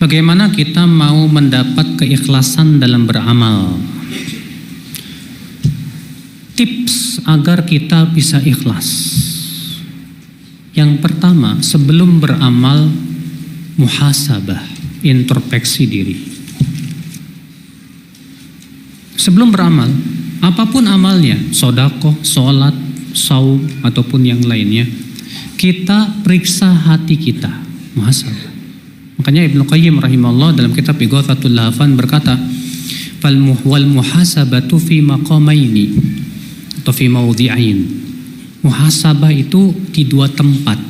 Bagaimana kita mau mendapat keikhlasan dalam beramal? Tips agar kita bisa ikhlas. Yang pertama, sebelum beramal, muhasabah, introspeksi diri. Sebelum beramal, apapun amalnya, sedekah, sholat, saum, ataupun yang lainnya, kita periksa hati kita, muhasabah. Makanya Ibnu Qayyim rahimahullah dalam kitab Ighathatul Lahfan berkata, wal muhasabatu fi maqamaini atau fi mawdhi'ain. Muhasabah itu di dua tempat.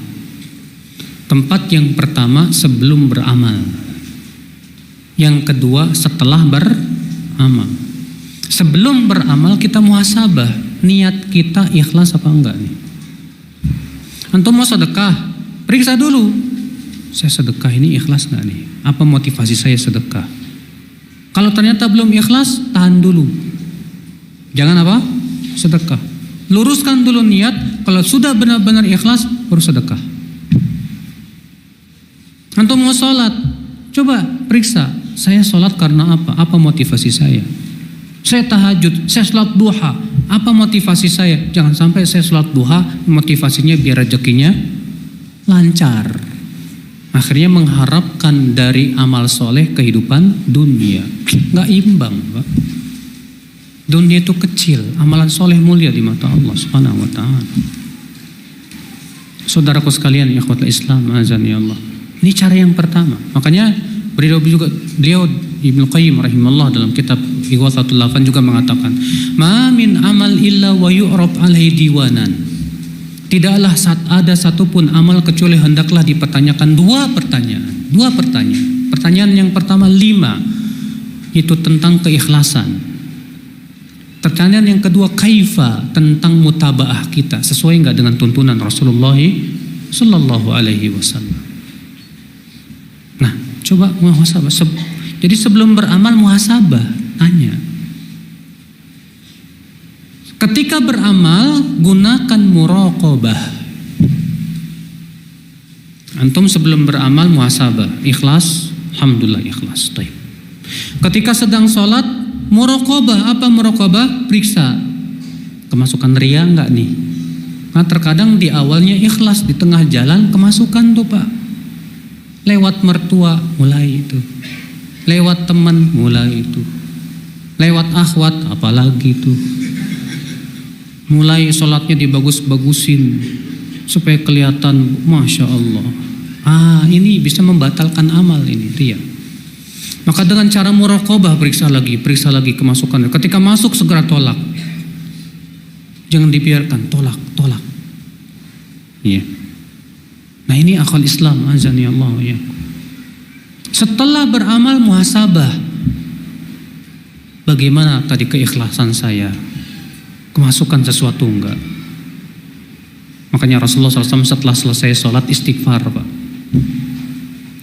Tempat yang pertama sebelum beramal. Yang kedua setelah beramal. Sebelum beramal kita muhasabah, niat kita ikhlas apa enggak nih? Antum mau sedekah, periksa dulu. Saya sedekah ini ikhlas gak nih? Apa motivasi saya sedekah? Kalau ternyata belum ikhlas, tahan dulu. Jangan apa? Sedekah. Luruskan dulu niat. Kalau sudah benar-benar ikhlas, baru sedekah. Antum mau sholat, coba periksa. Saya sholat karena apa? Apa motivasi saya? Saya tahajud, saya sholat duha. Apa motivasi saya? Jangan sampai saya sholat duha, motivasinya biar rezekinya lancar. Akhirnya mengharapkan dari amal soleh kehidupan dunia. Nggak imbang, Pak. Dunia itu kecil, amalan soleh mulia di mata Allah Subhanahu wa ta'ala. Saudaraku sekalian, ikhwatul Islam, azani Allah. Ini cara yang pertama. Makanya beliau Ibnu Qayyim rahimahullah dalam kitab Ighathatul Lahfan juga mengatakan, "Ma min amal illa wa yu'rab alaihi diwanan." Tidaklah ada satupun amal kecuali hendaklah dipertanyakan dua pertanyaan. Pertanyaan yang pertama 5, itu tentang keikhlasan. Pertanyaan yang kedua kaifa, tentang mutabaah kita, sesuai enggak dengan tuntunan Rasulullah sallallahu alaihi wasallam. Nah, coba muhasabah. Jadi sebelum beramal muhasabah, tanya. Ketika beramal, gunakan muraqabah. Antum sebelum beramal muhasabah, ikhlas, alhamdulillah ikhlas. Baik. Ketika sedang sholat, muraqabah. Apa muraqabah? Periksa kemasukan riya enggak nih? Nah, terkadang di awalnya ikhlas, di tengah jalan kemasukan tuh Pak. Lewat mertua mulai itu, lewat teman mulai itu, lewat akhwat apalagi itu. Mulai sholatnya dibagus-bagusin supaya kelihatan Masya Allah. Ini bisa membatalkan amal ini, riya. Maka dengan cara muraqabah, periksa lagi kemasukan. Ketika masuk segera tolak. Jangan dibiarkan, tolak. Iya. Nah ini akal Islam, azani Allah ya. Setelah beramal muhasabah. Bagaimana tadi keikhlasan saya? Kemasukan sesuatu enggak? Makanya Rasulullah SAW setelah selesai sholat istighfar Pak.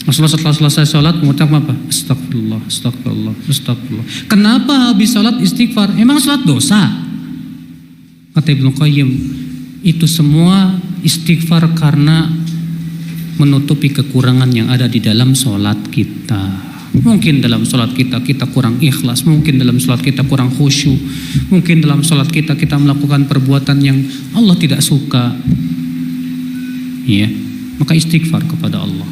Rasulullah setelah selesai sholat mengucapkan apa? Astagfirullah. Kenapa habis sholat istighfar? Emang sholat dosa? Kata Ibnu Qayyim, itu semua istighfar karena menutupi kekurangan yang ada di dalam sholat kita. Mungkin dalam sholat kita kurang ikhlas, mungkin dalam sholat kita kurang khusyuk, mungkin dalam sholat kita melakukan perbuatan yang Allah tidak suka. Ya, maka istighfar kepada Allah.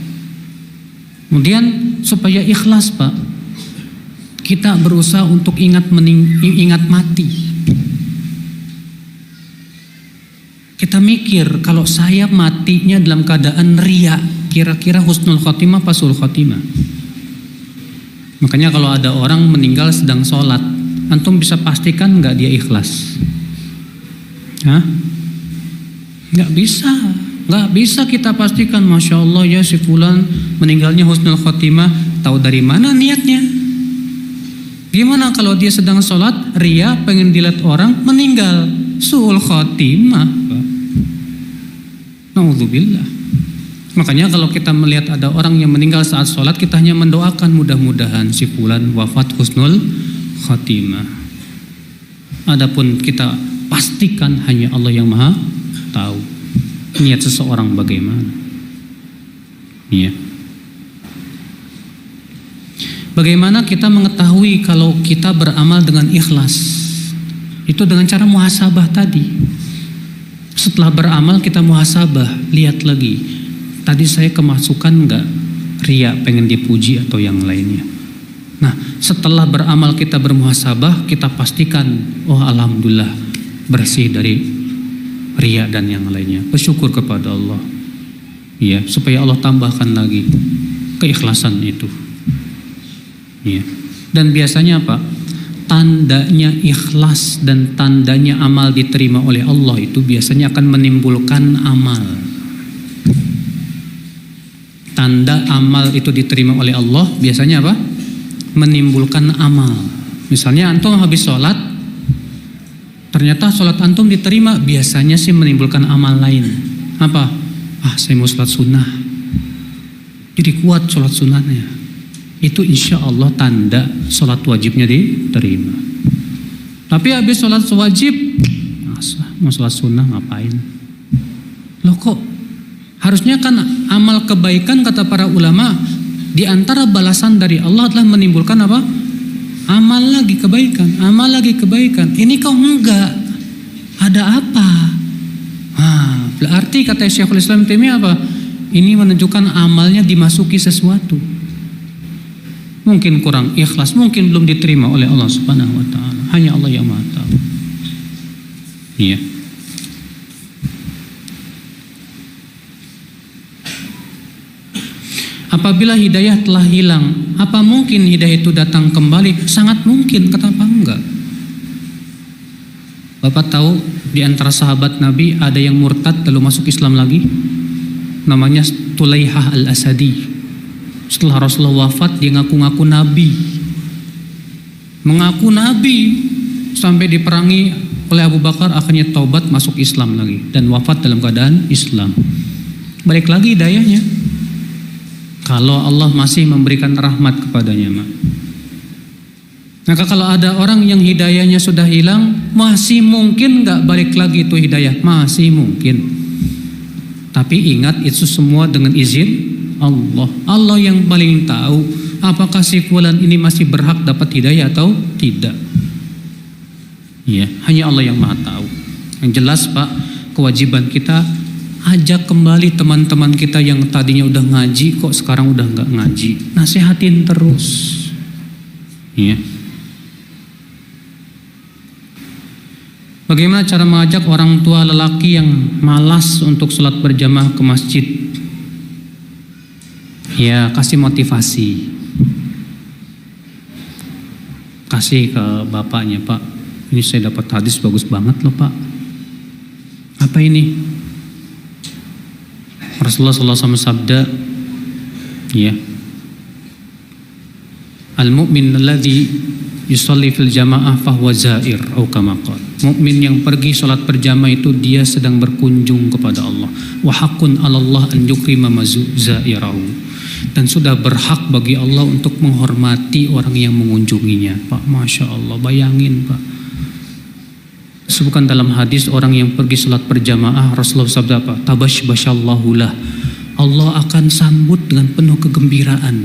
Kemudian supaya ikhlas Pak, kita berusaha untuk ingat mati. Kita mikir kalau saya matinya dalam keadaan riya, kira-kira husnul khotimah apa sul khotimah? Makanya kalau ada orang meninggal sedang sholat, antum bisa pastikan nggak dia ikhlas? Nggak bisa kita pastikan. Masya Allah ya si fulan meninggalnya husnul khotimah. Tahu dari mana niatnya? Gimana kalau dia sedang sholat, riya, pengen dilihat orang, meninggal suul khotimah? Naudzubillah. Makanya kalau kita melihat ada orang yang meninggal saat sholat, kita hanya mendoakan mudah-mudahan si fulan wafat husnul khatimah. Adapun kita pastikan hanya Allah yang maha tahu niat seseorang bagaimana. Iya. Bagaimana kita mengetahui kalau kita beramal dengan ikhlas? Itu dengan cara muhasabah tadi. Setelah beramal kita muhasabah, lihat lagi. Tadi saya kemasukan enggak ria, pengen dipuji atau yang lainnya. Nah, setelah beramal kita bermuhasabah, kita pastikan, oh alhamdulillah bersih dari ria dan yang lainnya. Bersyukur kepada Allah. Ya, supaya Allah tambahkan lagi keikhlasan itu. Ya. Dan biasanya apa? Tandanya ikhlas dan tandanya amal diterima oleh Allah itu biasanya akan menimbulkan amal. Tanda amal itu diterima oleh Allah biasanya apa? Menimbulkan amal. Misalnya antum habis sholat, ternyata sholat antum diterima, biasanya sih menimbulkan amal lain. Apa? Saya mau sholat sunnah, jadi kuat sholat sunnahnya. Itu insya Allah tanda sholat wajibnya diterima. Tapi habis sholat wajib, mau sholat sunnah ngapain? Loh kok? Harusnya kan amal kebaikan kata para ulama, di antara balasan dari Allah adalah menimbulkan apa? Amal lagi kebaikan, amal lagi kebaikan. Ini kok enggak? Ada apa? Berarti kata Syekhul Islam Taimiyah apa? Ini menunjukkan amalnya dimasuki sesuatu. Mungkin kurang ikhlas, mungkin belum diterima oleh Allah Subhanahu wa taala. Hanya Allah yang Maha tahu. Iya. Apabila hidayah telah hilang, apa mungkin hidayah itu datang kembali? Sangat mungkin, kenapa enggak? Bapak tahu di antara sahabat Nabi ada yang murtad lalu masuk Islam lagi? Namanya Tulaihah al-Asadi. Setelah Rasulullah wafat, dia ngaku-ngaku Nabi. Mengaku Nabi sampai diperangi oleh Abu Bakar, akhirnya taubat masuk Islam lagi dan wafat dalam keadaan Islam. Balik lagi hidayahnya. Kalau Allah masih memberikan rahmat kepadanya, maka kalau ada orang yang hidayahnya sudah hilang, masih mungkin gak balik lagi itu hidayah? Masih mungkin. Tapi ingat, itu semua dengan izin Allah. Allah yang paling tahu apakah si fulan ini masih berhak dapat hidayah atau tidak. Ya, hanya Allah yang Maha tahu. Yang jelas Pak, kewajiban kita ajak kembali teman-teman kita yang tadinya udah ngaji kok sekarang udah nggak ngaji, nasihatin terus. Ya. Bagaimana cara mengajak orang tua lelaki yang malas untuk sholat berjamaah ke masjid? Ya, kasih motivasi. Kasih ke bapaknya, Pak, ini saya dapat hadis bagus banget loh Pak. Apa ini? Rasulullah SAW sabda, ya, al-mu'min alladhi yusalli fil jamaah fahuwa zair atau kama qala. Mukmin yang pergi salat berjamaah itu dia sedang berkunjung kepada Allah. Wa haqqun 'ala Allah an yukrima zairahu. Dan sudah berhak bagi Allah untuk menghormati orang yang mengunjunginya. Pak, Masya Allah, bayangin Pak. Sebutkan dalam hadis orang yang pergi salat berjamaah, Rasulullah sabda apa? Tabashbashallahu lah. Allah akan sambut dengan penuh kegembiraan.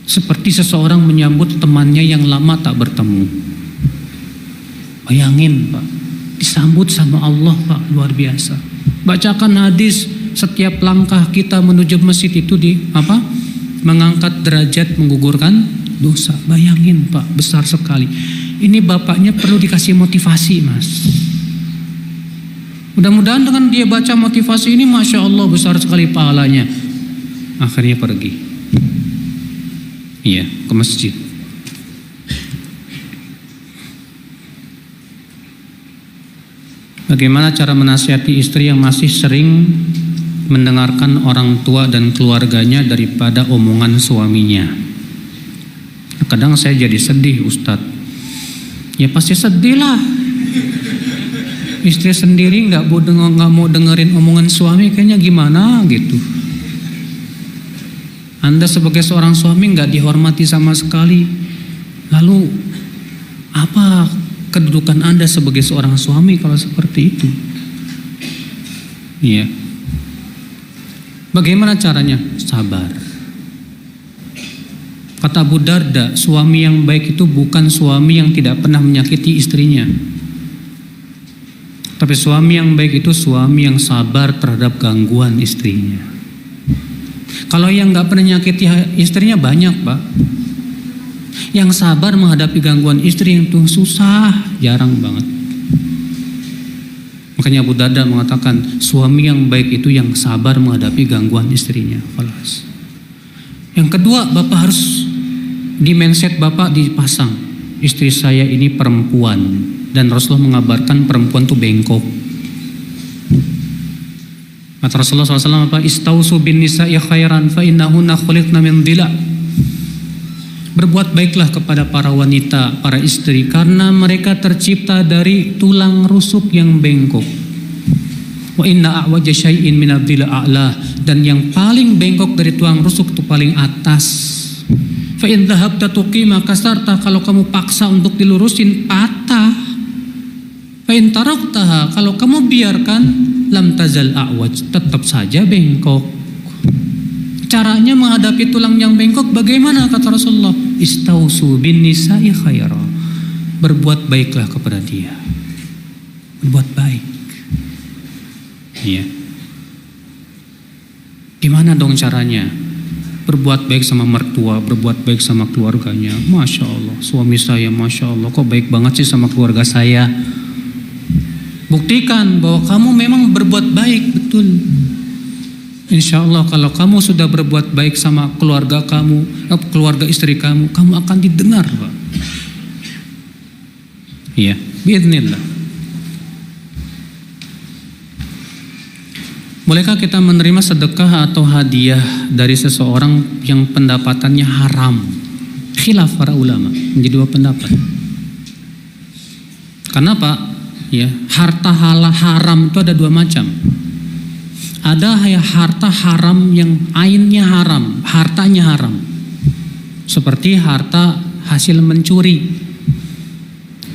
Seperti seseorang menyambut temannya yang lama tak bertemu. Bayangin Pak, disambut sama Allah Pak, luar biasa. Bacakan hadis, setiap langkah kita menuju masjid itu mengangkat derajat, menggugurkan dosa. Bayangin Pak, besar sekali. Ini bapaknya perlu dikasih motivasi Mas. Mudah-mudahan dengan dia baca motivasi ini, Masya Allah besar sekali pahalanya. Akhirnya pergi, iya, ke masjid. Bagaimana cara menasihati istri yang masih sering mendengarkan orang tua dan keluarganya daripada omongan suaminya? Kadang saya jadi sedih Ustadz. Ya pasti sedih lah. Istri sendiri nggak mau dengerin omongan suami, kayaknya gimana gitu. Anda sebagai seorang suami nggak dihormati sama sekali. Lalu apa kedudukan Anda sebagai seorang suami kalau seperti itu? Iya. Bagaimana caranya? Sabar. Kata Abu Darda, suami yang baik itu bukan suami yang tidak pernah menyakiti istrinya. Tapi suami yang baik itu suami yang sabar terhadap gangguan istrinya. Kalau yang gak pernah menyakiti istrinya banyak, Pak. Yang sabar menghadapi gangguan istri itu susah, jarang banget. Makanya Abu Darda mengatakan, suami yang baik itu yang sabar menghadapi gangguan istrinya. Falas. Yang kedua, Bapak harus di mindset Bapak dipasang, istri saya ini perempuan, dan Rasulullah mengabarkan perempuan itu bengkok. Kata Rasulullah SAW apa? Istausu bin nisa'i khairan fa innahunna khuliqna min dhila. Berbuat baiklah kepada para wanita, para istri, karena mereka tercipta dari tulang rusuk yang bengkok. Wa inna a'waja syai'in min ad-dhila a'la, dan yang paling bengkok dari tulang rusuk itu paling atas. Fa in dhahabta tuqima kasarta, kalau kamu paksa untuk dilurusin patah. Fa in taraktaha, kalau kamu biarkan lam tazal a'waj, tetap saja bengkok. Caranya menghadapi tulang yang bengkok bagaimana kata Rasulullah? Istausu bin nisa'i khaira. Berbuat baiklah kepada dia. Berbuat baik. Iya. Gimana dong caranya? Berbuat baik sama mertua, berbuat baik sama keluarganya. Masya Allah, suami saya Masya Allah, kok baik banget sih sama keluarga saya. Buktikan bahwa kamu memang berbuat baik, betul. Insya Allah kalau kamu sudah berbuat baik sama keluarga kamu, keluarga istri kamu, kamu akan didengar, Pak. Iya, biiznillah. Bolehkah kita menerima sedekah atau hadiah dari seseorang yang pendapatannya haram? Khilaf para ulama, menjadi dua pendapat. Kenapa? Ya, harta halal haram itu ada dua macam. Ada harta haram yang ainnya haram, hartanya haram. Seperti harta hasil mencuri.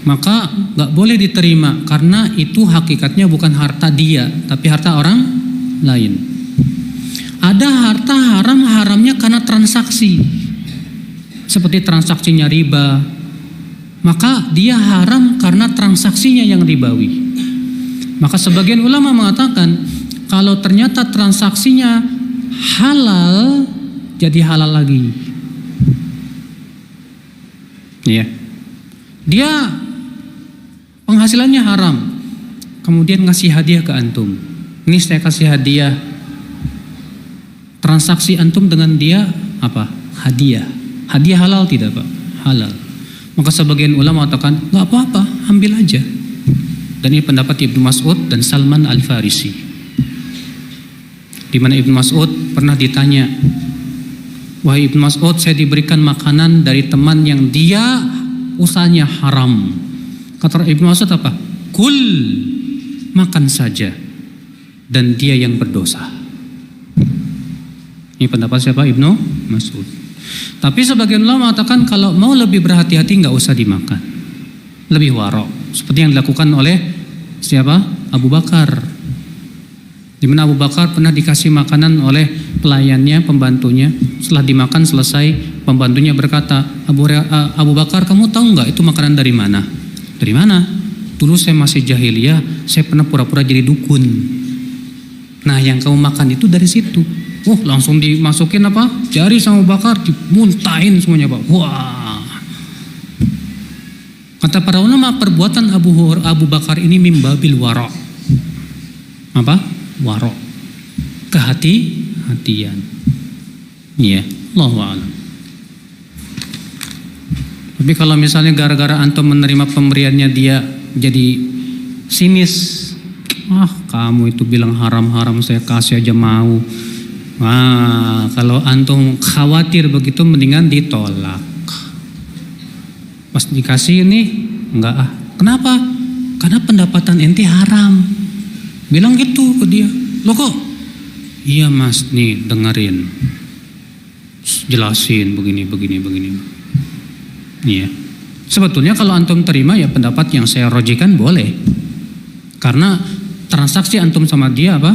Maka gak boleh diterima karena itu hakikatnya bukan harta dia, tapi harta orang lain. Ada harta haram, haramnya karena transaksi, seperti transaksinya riba, maka dia haram karena transaksinya yang ribawi. Maka sebagian ulama mengatakan kalau ternyata transaksinya halal, jadi halal lagi. Iya. Dia penghasilannya haram, kemudian ngasih hadiah ke antum. Ini saya kasih hadiah. Transaksi antum dengan dia apa? Hadiah. Hadiah halal tidak, Pak? Halal. Maka sebagian ulama mengatakan nggak apa-apa, ambil aja. Dan ini pendapat Ibnu Mas'ud dan Salman Al-Farisi. Di mana Ibnu Mas'ud pernah ditanya, wahai Ibnu Mas'ud, saya diberikan makanan dari teman yang dia usahanya haram. Kata Ibnu Mas'ud apa? Kul, makan saja, dan dia yang berdosa. Ini pendapat siapa? Ibnu Mas'ud. Tapi sebagian ulama mengatakan kalau mau lebih berhati-hati nggak usah dimakan, lebih warok, seperti yang dilakukan oleh siapa? Abu Bakar. Di mana Abu Bakar pernah dikasih makanan oleh pelayannya, pembantunya. Setelah dimakan selesai, pembantunya berkata, Abu Bakar, kamu tahu nggak itu makanan dari mana? Dari mana? Dulu saya masih jahiliyah, saya pernah pura-pura jadi dukun. Nah, yang kamu makan itu dari situ. Langsung dimasukin apa? Jari sama Abu Bakar, dimuntahin semuanya, Pak. Wah. Kata para ulama, perbuatan Abu Bakar ini mimbabil warok. Apa? Warok. Kehati-hatian. Iya, Allahu a'lam. Tapi kalau misalnya gara-gara antum menerima pemberiannya dia jadi sinis, kamu itu bilang haram-haram, saya kasih aja mau. Kalau antum khawatir begitu, mendingan ditolak. Pas dikasih ini, enggak. Kenapa? Karena pendapatan ente haram. Bilang gitu ke dia. Loh kok? Iya mas, nih dengerin, jelasin begini. Iya. Sebetulnya kalau antum terima ya pendapat yang saya rojikan boleh. Karena transaksi antum sama dia apa?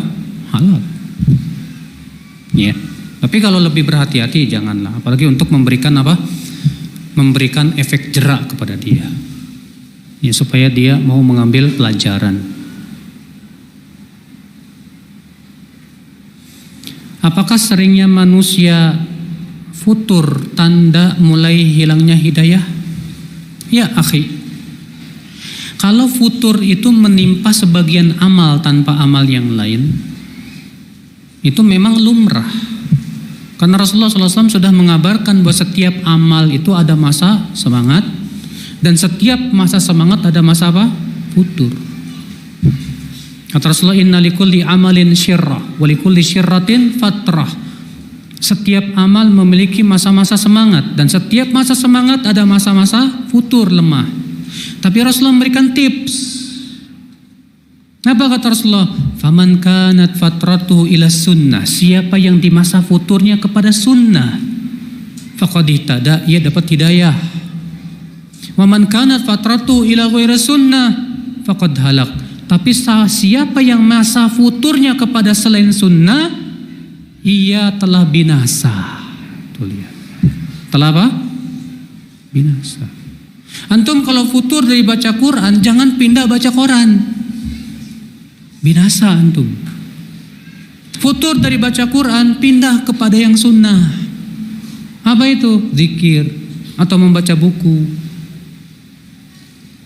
Halal. Iya. Tapi kalau lebih berhati-hati janganlah, apalagi untuk memberikan apa? Memberikan efek jerak kepada dia. Ya, supaya dia mau mengambil pelajaran. Apakah seringnya manusia futur tanda mulai hilangnya hidayah? Ya, akhi. Kalau futur itu menimpa sebagian amal tanpa amal yang lain, itu memang lumrah. Karena Rasulullah SAW sudah mengabarkan bahwa setiap amal itu ada masa semangat, dan setiap masa semangat ada masa apa? Futur. Kata Rasulullah, inna likulli amalin syirrah wa likulli syirratin fatrah. Setiap amal memiliki masa-masa semangat, dan setiap masa semangat ada masa-masa futur lemah. Tapi Rasulullah memberikan tips. Apa kata Rasulullah? Faman kanat fatratuhu ila sunnah. Siapa yang di masa futurnya kepada sunnah, faqad ihtada, ia dapat hidayah. Waman kanat fatratuhu ila ghairi sunnah, faqad halak. Tapi siapa yang masa futurnya kepada selain sunnah, ia telah binasa. Tuh lihat. Telah apa? Binasa. Antum kalau futur dari baca Quran, jangan pindah baca koran. Binasa antum. Futur dari baca Quran, pindah kepada yang sunnah. Apa itu? Zikir atau membaca buku.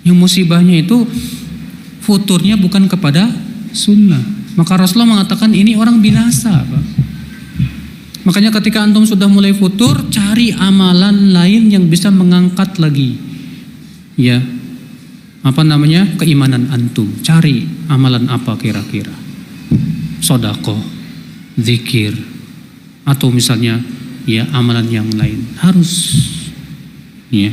Yang musibahnya itu futurnya bukan kepada sunnah. Maka Rasulullah mengatakan ini orang binasa, Pak. Makanya ketika antum sudah mulai futur, cari amalan lain yang bisa mengangkat lagi, ya, apa namanya, keimanan antum. Cari amalan apa kira-kira? Sedekah, zikir, atau misalnya ya amalan yang lain. Harus, ya.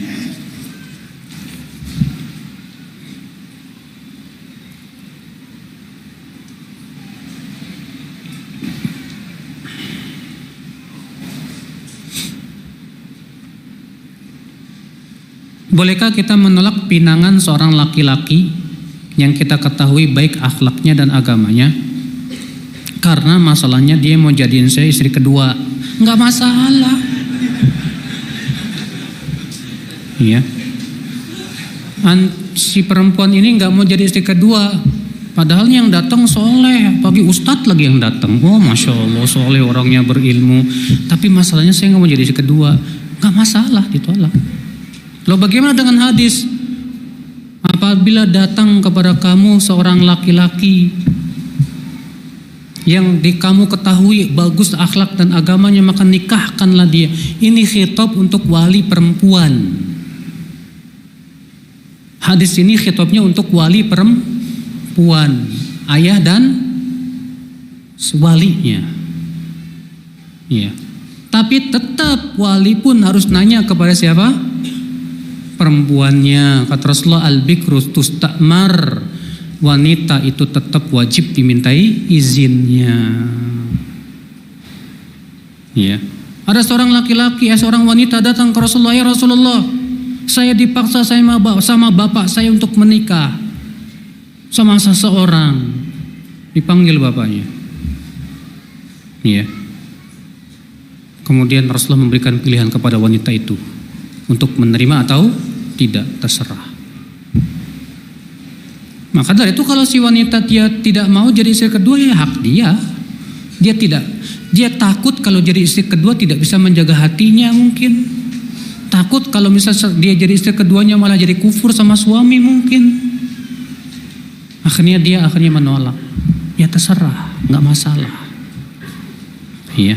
Bolehkah kita menolak pinangan seorang laki-laki yang kita ketahui baik akhlaknya dan agamanya, karena masalahnya dia mau jadiin saya istri kedua? Enggak masalah. Iya. Si perempuan ini enggak mau jadi istri kedua, padahal yang datang soleh, pagi ustadz lagi yang datang. Oh, masya Allah, soleh orangnya, berilmu. Tapi masalahnya saya enggak mau jadi istri kedua. Enggak masalah, ditolak. Lalu bagaimana dengan hadis? Apabila datang kepada kamu seorang laki-laki yang kamu ketahui bagus akhlak dan agamanya, maka nikahkanlah dia. Ini khitab untuk wali perempuan. Hadis ini khitabnya untuk wali perempuan, ayah dan walinya. Ya. Tapi tetap wali pun harus nanya kepada siapa? Perempuannya. Kata Rasulullah, al-bikru tusta'mar, wanita itu tetap wajib dimintai izinnya. Ya. Ada seorang laki-laki, seorang wanita datang ke Rasulullah, ya Rasulullah, saya dipaksa sama bapak saya untuk menikah sama seseorang. Dipanggil bapaknya. Ya. Kemudian Rasulullah memberikan pilihan kepada wanita itu untuk menerima atau tidak, terserah. Maka dari itu kalau si wanita dia tidak mau jadi istri kedua, ya hak dia. Dia takut kalau jadi istri kedua tidak bisa menjaga hatinya mungkin. Takut kalau misalnya dia jadi istri keduanya malah jadi kufur sama suami mungkin. Akhirnya dia menolak. Ya terserah, nggak masalah. Iya.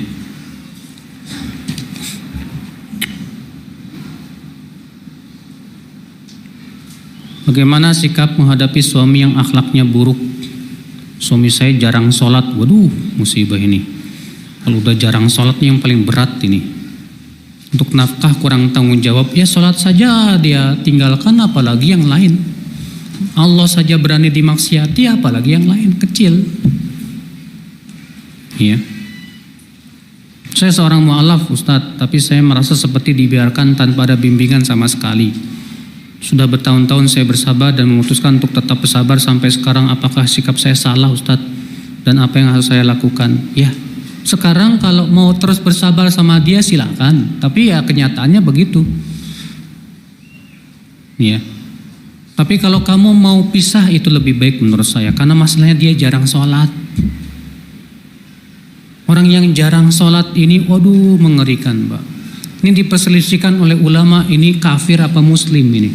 Bagaimana sikap menghadapi suami yang akhlaknya buruk? Suami saya jarang sholat. Waduh, musibah ini. Kalau udah jarang sholat yang paling berat ini. Untuk nafkah kurang tanggung jawab, ya sholat saja dia tinggalkan, apalagi yang lain. Allah saja berani dimaksiati, apalagi yang lain, kecil. Iya. Saya seorang mu'alaf Ustadz, tapi saya merasa seperti dibiarkan tanpa ada bimbingan sama sekali. Sudah bertahun-tahun saya bersabar dan memutuskan untuk tetap bersabar sampai sekarang. Apakah sikap saya salah Ustadz? Dan apa yang harus saya lakukan? Ya, Sekarang kalau mau terus bersabar sama dia silakan, tapi ya kenyataannya begitu. Ya. Tapi kalau kamu mau pisah itu lebih baik menurut saya, karena masalahnya dia jarang sholat. Orang yang jarang sholat ini, waduh mengerikan, Pak. Ini diperselisihkan oleh ulama, ini kafir apa muslim ini.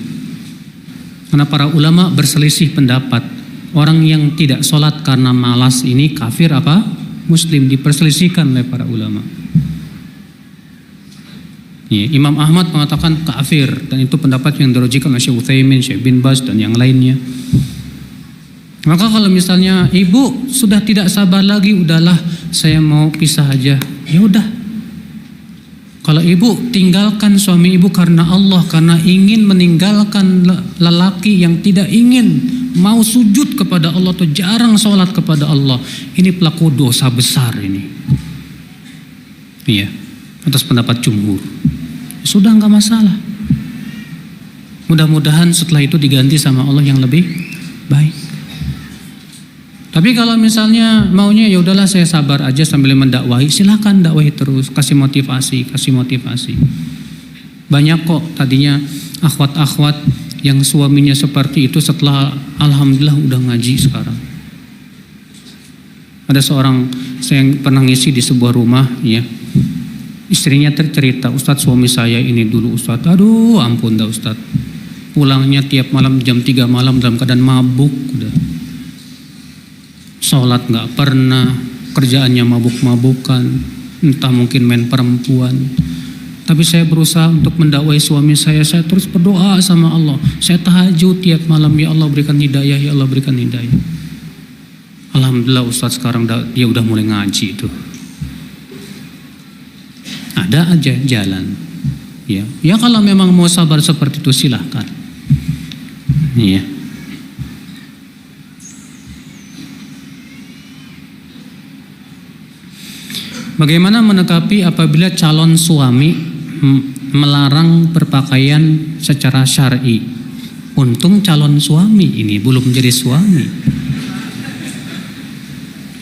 Karena para ulama berselisih pendapat. Orang yang tidak sholat karena malas ini kafir apa muslim, diperselisihkan oleh para ulama. Ya, Imam Ahmad mengatakan kafir, dan itu pendapat yang dirujukan oleh Syekh Utsaimin, Syekh bin Baz dan yang lainnya. Maka kalau misalnya ibu sudah tidak sabar lagi, udahlah saya mau pisah aja, ya udah. Kalau ibu tinggalkan suami ibu karena Allah, karena ingin meninggalkan lelaki yang tidak ingin mau sujud kepada Allah atau jarang sholat kepada Allah, ini pelaku dosa besar ini. Iya, atas pendapat jumhur. Sudah nggak masalah. Mudah-mudahan setelah itu diganti sama Allah yang lebih baik. Tapi kalau misalnya maunya ya udahlah saya sabar aja sambil mendakwahi, silakan dakwahi terus, kasih motivasi. Banyak kok tadinya akhwat-akhwat yang suaminya seperti itu setelah alhamdulillah udah ngaji sekarang. Ada seorang saya yang pernah ngisi di sebuah rumah, ya. Istrinya cerita, Ustadz suami saya ini dulu Ustadz, aduh ampun dah Ustadz. Pulangnya tiap malam jam 3 malam dalam keadaan mabuk udah. Sholat gak pernah, kerjaannya mabuk-mabukan, entah mungkin main perempuan. Tapi saya berusaha untuk mendakwai suami saya terus berdoa sama Allah. Saya tahajud tiap malam, ya Allah berikan hidayah, ya Allah berikan hidayah. Alhamdulillah Ustadz sekarang dia udah mulai ngaji itu. Ada aja jalan. Ya kalau memang mau sabar seperti itu silahkan. Iya. Bagaimana menanggapi apabila calon suami melarang berpakaian secara syar'i? Untung calon suami ini belum menjadi suami.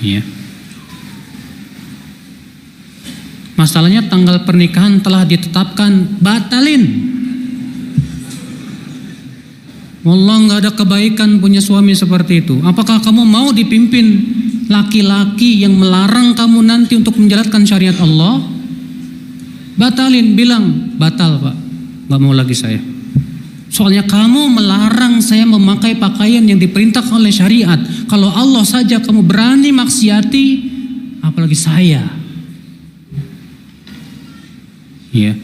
Ya. Masalahnya tanggal pernikahan telah ditetapkan, batalin. Wallah nggak ada kebaikan punya suami seperti itu. Apakah kamu mau dipimpin laki-laki yang melarang kamu nanti untuk menjalankan syariat Allah? Batalin, bilang batal Pak, gak mau lagi saya. Soalnya kamu melarang saya memakai pakaian yang diperintahkan oleh syariat. Kalau Allah saja kamu berani maksiati, apalagi saya. Ya.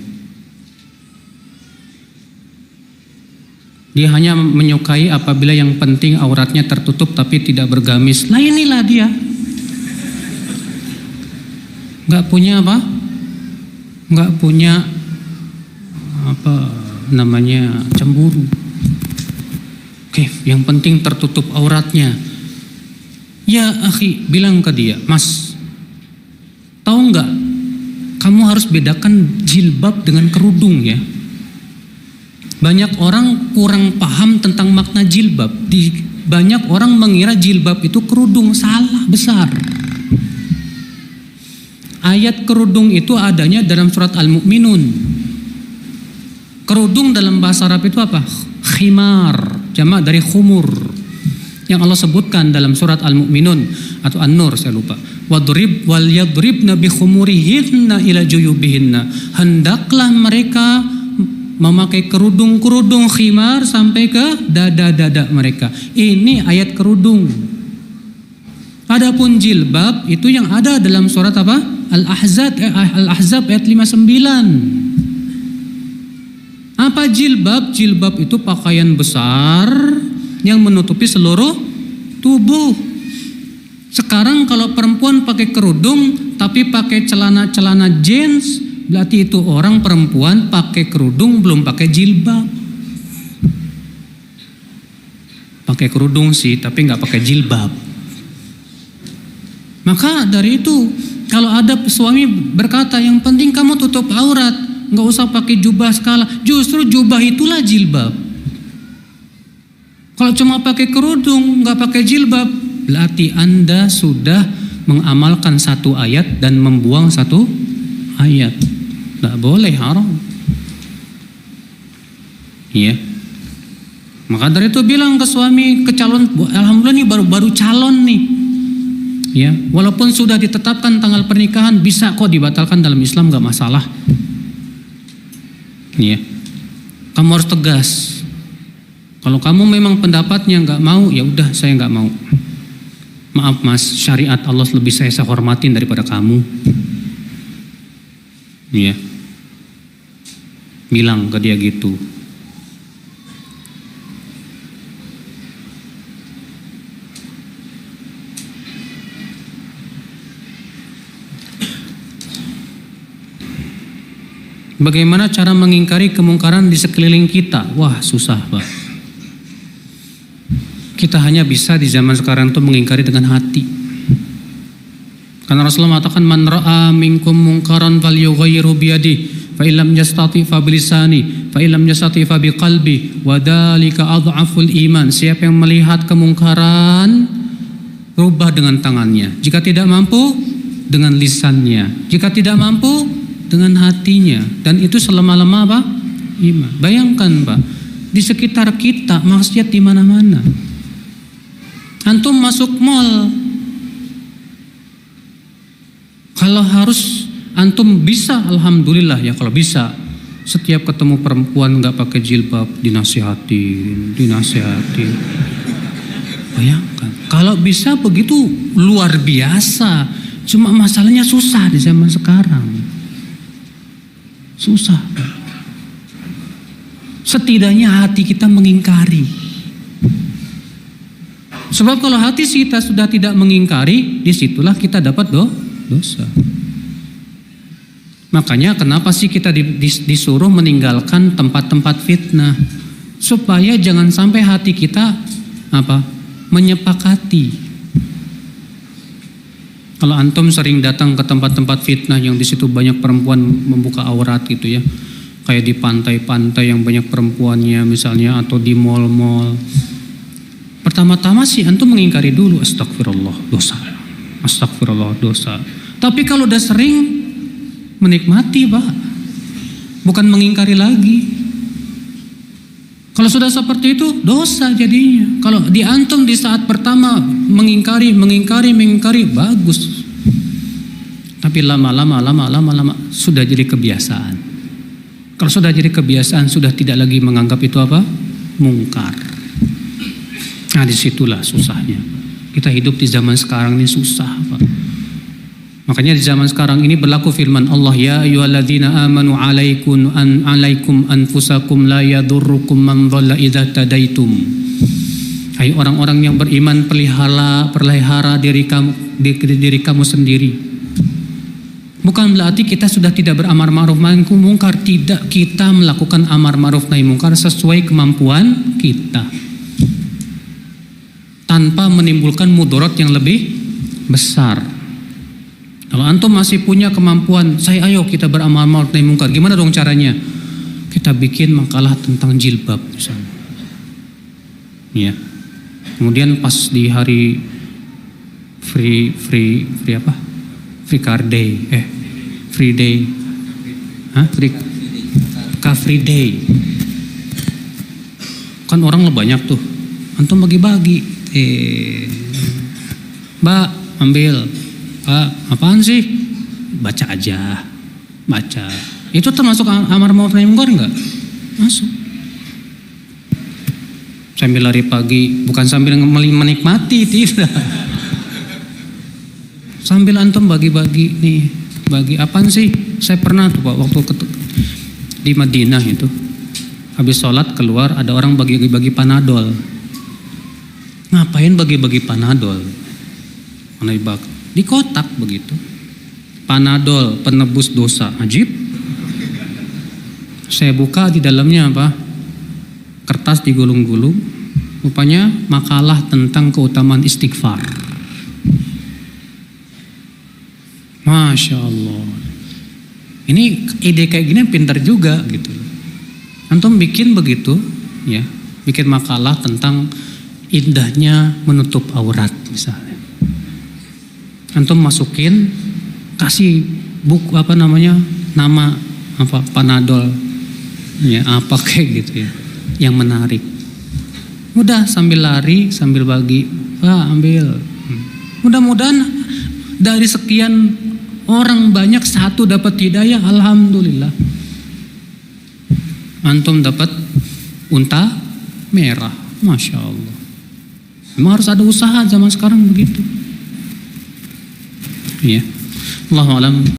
Dia hanya menyukai apabila yang penting auratnya tertutup tapi tidak bergamis. Lah inilah dia. Gak punya apa? Gak punya apa namanya cemburu. Oke, yang penting tertutup auratnya. Ya akhi, bilang ke dia, Mas, tahu nggak? Kamu harus bedakan jilbab dengan kerudung ya. Banyak orang kurang paham tentang makna jilbab. Banyak orang mengira jilbab itu kerudung, salah besar. Ayat kerudung itu adanya dalam surat Al-Mu'minun. Kerudung dalam bahasa Arab itu apa? Khimar, jamak dari khumur. Yang Allah sebutkan dalam surat Al-Mu'minun atau An-Nur, saya lupa. Wadrib wal yadribna bi khumurihinna ila juyubihinna. Hendaklah mereka memakai kerudung khimar sampai ke dada-dada mereka. Ini ayat kerudung. Adapun jilbab itu yang ada dalam surat apa? Al-Ahzab ayat 59. Apa jilbab? Jilbab itu pakaian besar yang menutupi seluruh tubuh. Sekarang kalau perempuan pakai kerudung tapi pakai celana-celana jeans, berarti itu orang perempuan pakai kerudung belum pakai jilbab. Pakai kerudung sih tapi nggak pakai jilbab. Maka dari itu kalau ada suami berkata yang penting kamu tutup aurat, nggak usah pakai jubah segala. Justru jubah itulah jilbab. Kalau cuma pakai kerudung nggak pakai jilbab, berarti Anda sudah mengamalkan satu ayat dan membuang satu ayat. Tidak boleh, haram. Iya. Maka dari itu bilang ke suami, ke calon, alhamdulillah nih baru calon nih. Ya, walaupun sudah ditetapkan tanggal pernikahan, bisa kok dibatalkan dalam Islam, gak masalah. Iya. Kamu harus tegas. Kalau kamu memang pendapatnya gak mau, ya udah saya gak mau. Maaf mas, syariat Allah lebih saya hormatin daripada kamu. Iya. Bilang ke dia gitu. Bagaimana cara mengingkari kemungkaran di sekeliling kita? Wah, susah, Pak. Kita hanya bisa di zaman sekarang itu mengingkari dengan hati. Karena Rasulullah mengatakan, man ra'a minkum mungkaran falyughayyiru biyadihi, fa illam yastati fa bilisani, fa illam yastati fa biqalbi, wa dzalika adhaful iman. Siapa yang melihat kemungkaran, rubah dengan tangannya. Jika tidak mampu, dengan lisannya. Jika tidak mampu, dengan hatinya. Dan itu selama-lama apa? Iman. Bayangkan Pak, di sekitar kita maksiat di mana-mana. Antum masuk mall, kalau harus antum bisa, alhamdulillah ya, kalau bisa setiap ketemu perempuan nggak pakai jilbab dinasihatin. Bayangkan, kalau bisa begitu luar biasa. Cuma masalahnya susah di zaman sekarang. Susah. Setidaknya hati kita mengingkari. Sebab kalau hati kita sudah tidak mengingkari, disitulah kita dapat dosa. Makanya kenapa sih kita disuruh meninggalkan tempat-tempat fitnah? Supaya jangan sampai hati kita menyepakati. Kalau antum sering datang ke tempat-tempat fitnah yang di situ banyak perempuan membuka aurat gitu ya, kayak di pantai-pantai yang banyak perempuannya misalnya, atau di mall-mall, pertama-tama sih antum mengingkari dulu, astagfirullah dosa. Tapi kalau udah sering, menikmati Pak, bukan mengingkari lagi. Kalau sudah seperti itu, dosa jadinya. Kalau di antum di saat pertama mengingkari, bagus. Tapi lama-lama sudah jadi kebiasaan. Kalau sudah jadi kebiasaan, sudah tidak lagi menganggap itu mungkar. Nah, disitulah susahnya. Kita hidup di zaman sekarang ini susah, Pak. Makanya di zaman sekarang ini berlaku firman Allah, ya ayyuhalladzina amanu alaikum anfusakum la yadurrukum man dhalla idza tadaitum. Hai orang-orang yang beriman, pelihara diri kamu sendiri. Bukan berarti kita sudah tidak beramar ma'ruf nahi munkar, tidak, kita melakukan amar ma'ruf nahi munkar sesuai kemampuan kita. Tanpa menimbulkan mudarat yang lebih besar. Kalau antum masih punya kemampuan, ayo kita beramal ma'ruf nahi munkar. Gimana dong caranya? Kita bikin makalah tentang jilbab misalnya. Ya. Kemudian pas di hari free car day, free day. Car free day. Kan orang banyak tuh. Antum bagi-bagi. Mbak, ambil. Apaan sih? Baca aja. Itu termasuk amar ma'ruf nahi munkar enggak? Masuk. Sambil lari pagi, bukan sambil menikmati, tidak. Sambil antum bagi-bagi nih. Bagi apaan sih? Saya pernah tuh Pak, waktu di Madinah itu. Habis sholat keluar, ada orang bagi-bagi panadol. Ngapain bagi-bagi panadol? Mana dibagi? Di kotak begitu. Panadol penebus dosa. Ajib. Saya buka, di dalamnya kertas digulung-gulung. Rupanya makalah tentang keutamaan istighfar. Masya Allah. Ini ide kayak gini pintar juga gitu. Antum bikin begitu, ya, bikin makalah tentang indahnya menutup aurat misalnya. Antum masukin, kasih buku nama Panadol, ya apa kayak gitu ya, yang menarik. Udah sambil lari sambil bagi, ambil. Mudah-mudahan dari sekian orang banyak satu dapat hidayah, alhamdulillah. Antum dapat unta merah, masya Allah. Memang harus ada usaha zaman sekarang begitu. Ya, Allahu a'lam.